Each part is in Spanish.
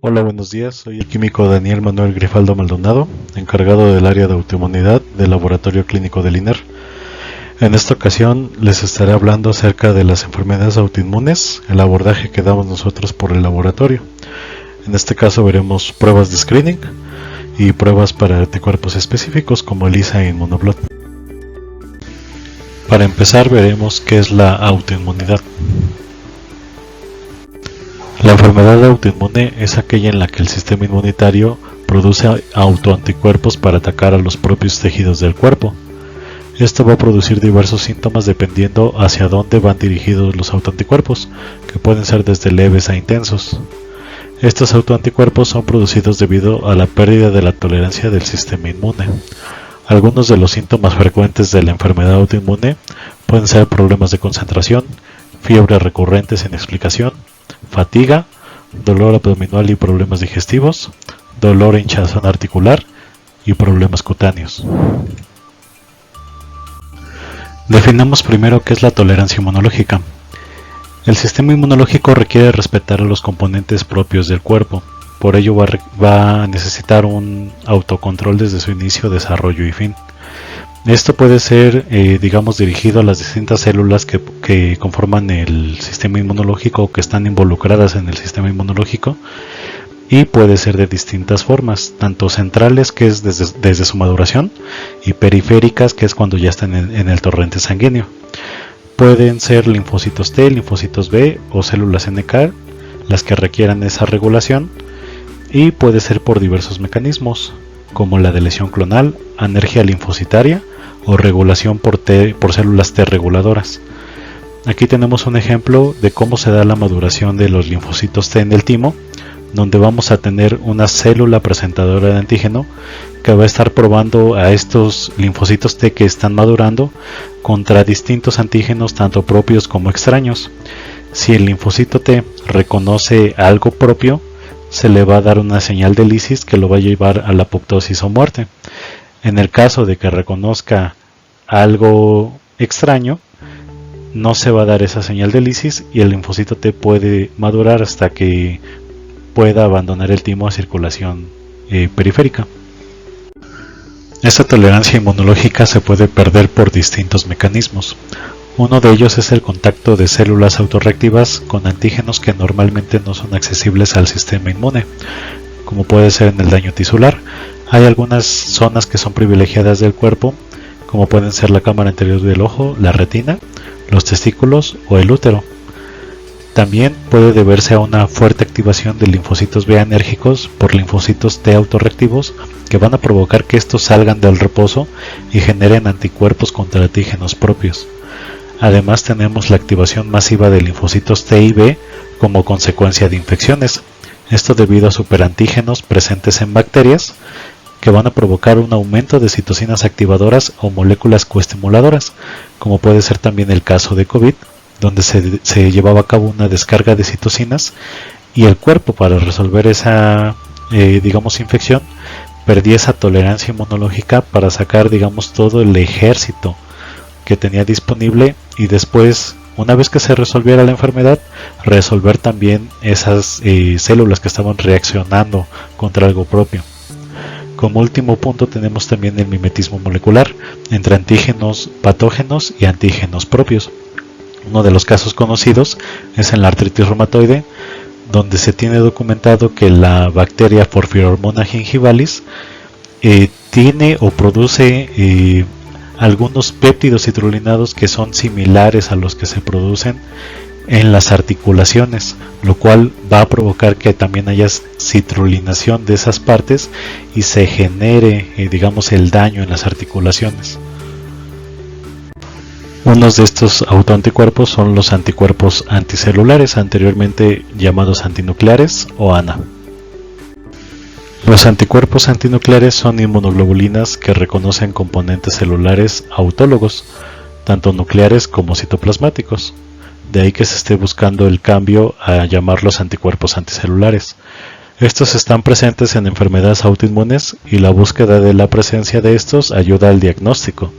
Hola, buenos días. Soy el químico Daniel Manuel Grifaldo Maldonado, encargado del área de autoinmunidad del Laboratorio Clínico del INER. En esta ocasión les estaré hablando acerca de las enfermedades autoinmunes, el abordaje que damos nosotros por el laboratorio. En este caso veremos pruebas de screening y pruebas para anticuerpos específicos como ELISA e Immunoblot. Para empezar veremos qué es la autoinmunidad. La enfermedad autoinmune es aquella en la que el sistema inmunitario produce autoanticuerpos para atacar a los propios tejidos del cuerpo. Esto va a producir diversos síntomas dependiendo hacia dónde van dirigidos los autoanticuerpos, que pueden ser desde leves a intensos. Estos autoanticuerpos son producidos debido a la pérdida de la tolerancia del sistema inmune. Algunos de los síntomas frecuentes de la enfermedad autoinmune pueden ser problemas de concentración, fiebre recurrente sin explicación, fatiga, dolor abdominal y problemas digestivos, dolor e hinchazón articular y problemas cutáneos. Definamos primero qué es la tolerancia inmunológica. El sistema inmunológico requiere respetar a los componentes propios del cuerpo, por ello va a necesitar un autocontrol desde su inicio, desarrollo y fin. Esto puede ser, dirigido a las distintas células que conforman el sistema inmunológico o que están involucradas en el sistema inmunológico, y puede ser de distintas formas, tanto centrales, que es desde su maduración, y periféricas, que es cuando ya están en el torrente sanguíneo. Pueden ser linfocitos T, linfocitos B o células NK las que requieran esa regulación, y puede ser por diversos mecanismos, como la de lesión clonal, anergia linfocitaria o regulación por células T reguladoras. Aquí tenemos un ejemplo de cómo se da la maduración de los linfocitos T en el timo, donde vamos a tener una célula presentadora de antígeno que va a estar probando a estos linfocitos T que están madurando contra distintos antígenos, tanto propios como extraños. Si el linfocito T reconoce algo propio, se le va a dar una señal de lisis que lo va a llevar a la apoptosis o muerte. En el caso de que reconozca algo extraño, no se va a dar esa señal de lisis y el linfocito T puede madurar hasta que pueda abandonar el timo a circulación periférica. Esta tolerancia inmunológica se puede perder por distintos mecanismos. Uno de ellos es el contacto de células autorreactivas con antígenos que normalmente no son accesibles al sistema inmune, como puede ser en el daño tisular. Hay algunas zonas que son privilegiadas del cuerpo, como pueden ser la cámara anterior del ojo, la retina, los testículos o el útero. También puede deberse a una fuerte activación de linfocitos B enérgicos por linfocitos T autorreactivos que van a provocar que estos salgan del reposo y generen anticuerpos contra antígenos propios. Además tenemos la activación masiva de linfocitos T y B como consecuencia de infecciones. Esto debido a superantígenos presentes en bacterias que van a provocar un aumento de citocinas activadoras o moléculas coestimuladoras, como puede ser también el caso de COVID, donde se llevaba a cabo una descarga de citocinas y el cuerpo, para resolver esa infección, perdía esa tolerancia inmunológica para sacar todo el ejército que tenía disponible, y después, una vez que se resolviera la enfermedad, resolver también esas células que estaban reaccionando contra algo propio. Como último punto tenemos también el mimetismo molecular entre antígenos patógenos y antígenos propios. Uno de los casos conocidos es en la artritis reumatoide, donde se tiene documentado que la bacteria Porphyromonas gingivalis tiene o produce algunos péptidos citrulinados que son similares a los que se producen en las articulaciones, lo cual va a provocar que también haya citrulinación de esas partes y se genere el daño en las articulaciones. Unos de estos autoanticuerpos son los anticuerpos anticelulares, anteriormente llamados antinucleares o ANA. Los anticuerpos antinucleares son inmunoglobulinas que reconocen componentes celulares autólogos, tanto nucleares como citoplasmáticos. De ahí que se esté buscando el cambio a llamarlos anticuerpos anticelulares. Estos están presentes en enfermedades autoinmunes y la búsqueda de la presencia de estos ayuda al diagnóstico.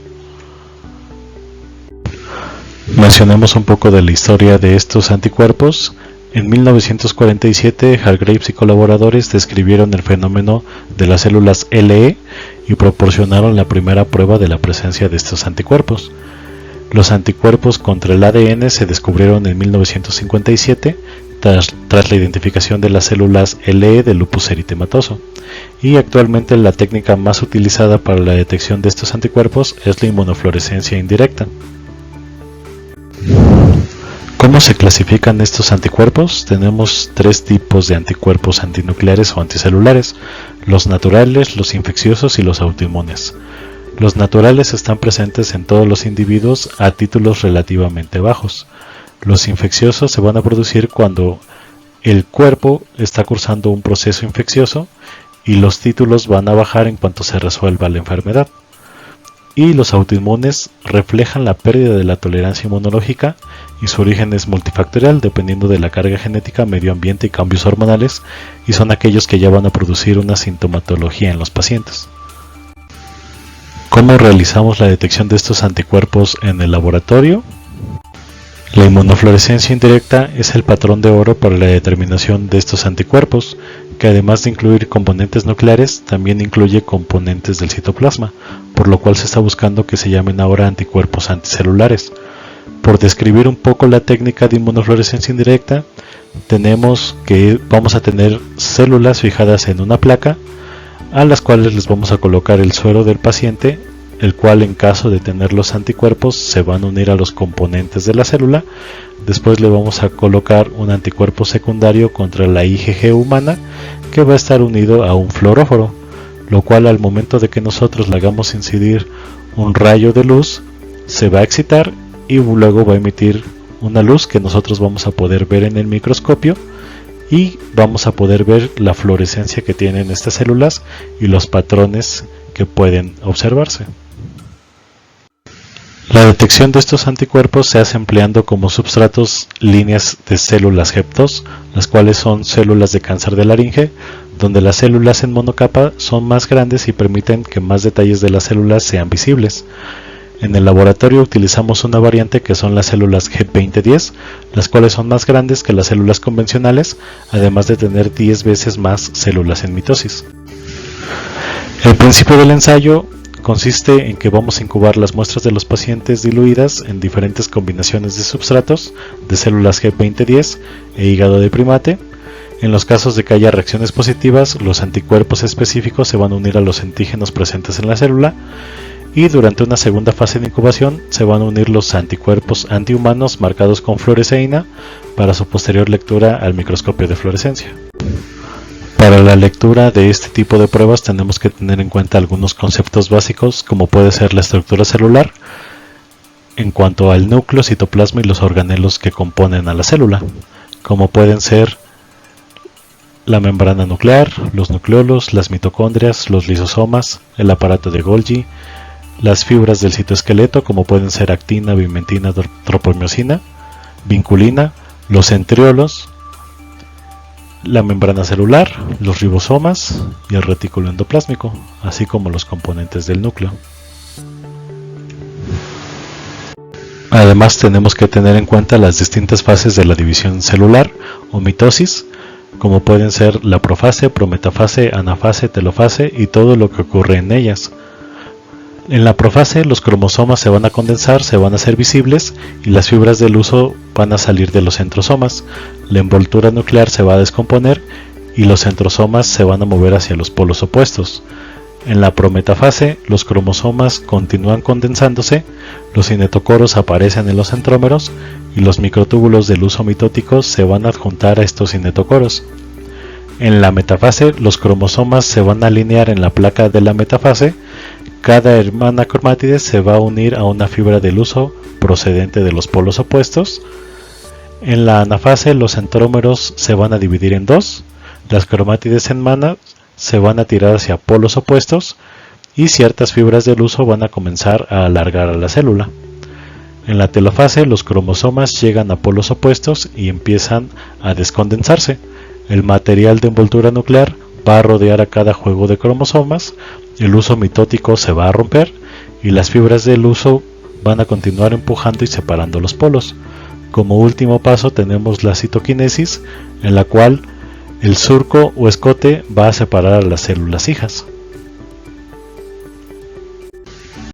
Mencionemos un poco de la historia de estos anticuerpos. En 1947, Hargreaves y colaboradores describieron el fenómeno de las células LE y proporcionaron la primera prueba de la presencia de estos anticuerpos. Los anticuerpos contra el ADN se descubrieron en 1957 tras la identificación de las células LE del lupus eritematoso, y actualmente la técnica más utilizada para la detección de estos anticuerpos es la inmunofluorescencia indirecta. ¿Cómo se clasifican estos anticuerpos? Tenemos tres tipos de anticuerpos antinucleares o anticelulares: los naturales, los infecciosos y los autoinmunes. Los naturales están presentes en todos los individuos a títulos relativamente bajos. Los infecciosos se van a producir cuando el cuerpo está cursando un proceso infeccioso y los títulos van a bajar en cuanto se resuelva la enfermedad. Y los autoinmunes reflejan la pérdida de la tolerancia inmunológica y su origen es multifactorial dependiendo de la carga genética, medio ambiente y cambios hormonales, y son aquellos que ya van a producir una sintomatología en los pacientes. ¿Cómo realizamos la detección de estos anticuerpos en el laboratorio? La inmunofluorescencia indirecta es el patrón de oro para la determinación de estos anticuerpos, que además de incluir componentes nucleares, también incluye componentes del citoplasma, por lo cual se está buscando que se llamen ahora anticuerpos anticelulares. Por describir un poco la técnica de inmunofluorescencia indirecta, tenemos que vamos a tener células fijadas en una placa, a las cuales les vamos a colocar el suero del paciente, el cual en caso de tener los anticuerpos se van a unir a los componentes de la célula. Después le vamos a colocar un anticuerpo secundario contra la IgG humana que va a estar unido a un fluoróforo, lo cual al momento de que nosotros le hagamos incidir un rayo de luz se va a excitar y luego va a emitir una luz que nosotros vamos a poder ver en el microscopio, y vamos a poder ver la fluorescencia que tienen estas células y los patrones que pueden observarse. La detección de estos anticuerpos se hace empleando como substratos líneas de células HEP2, las cuales son células de cáncer de laringe, donde las células en monocapa son más grandes y permiten que más detalles de las células sean visibles. En el laboratorio utilizamos una variante que son las células HEP2010, las cuales son más grandes que las células convencionales, además de tener 10 veces más células en mitosis. El principio del ensayo consiste en que vamos a incubar las muestras de los pacientes diluidas en diferentes combinaciones de substratos de células HEP2010 e hígado de primate. En los casos de que haya reacciones positivas, los anticuerpos específicos se van a unir a los antígenos presentes en la célula, y durante una segunda fase de incubación se van a unir los anticuerpos antihumanos marcados con fluoresceína para su posterior lectura al microscopio de fluorescencia. Para la lectura de este tipo de pruebas tenemos que tener en cuenta algunos conceptos básicos, como puede ser la estructura celular en cuanto al núcleo, citoplasma y los organelos que componen a la célula, como pueden ser la membrana nuclear, los nucleolos, las mitocondrias, los lisosomas, el aparato de Golgi, las fibras del citoesqueleto como pueden ser actina, bimentina, tropomiosina, vinculina, los centriolos, la membrana celular, los ribosomas y el retículo endoplásmico, así como los componentes del núcleo. Además tenemos que tener en cuenta las distintas fases de la división celular o mitosis, como pueden ser la profase, prometafase, anafase, telofase y todo lo que ocurre en ellas. En la profase los cromosomas se van a condensar, se van a hacer visibles y las fibras del huso van a salir de los centrosomas. La envoltura nuclear se va a descomponer y los centrosomas se van a mover hacia los polos opuestos. En la prometafase los cromosomas continúan condensándose, los cinetocoros aparecen en los centrómeros y los microtúbulos del huso mitótico se van a adjuntar a estos cinetocoros. En la metafase los cromosomas se van a alinear en la placa de la metafase. Cada hermana cromátide se va a unir a una fibra del huso procedente de los polos opuestos. En la anafase los centrómeros se van a dividir en dos, las cromátides hermanas se van a tirar hacia polos opuestos y ciertas fibras del huso van a comenzar a alargar a la célula. En la telofase los cromosomas llegan a polos opuestos y empiezan a descondensarse. El material de envoltura nuclear va a rodear a cada juego de cromosomas, el huso mitótico se va a romper y las fibras del huso van a continuar empujando y separando los polos. Como último paso tenemos la citoquinesis, en la cual el surco o escote va a separar a las células hijas.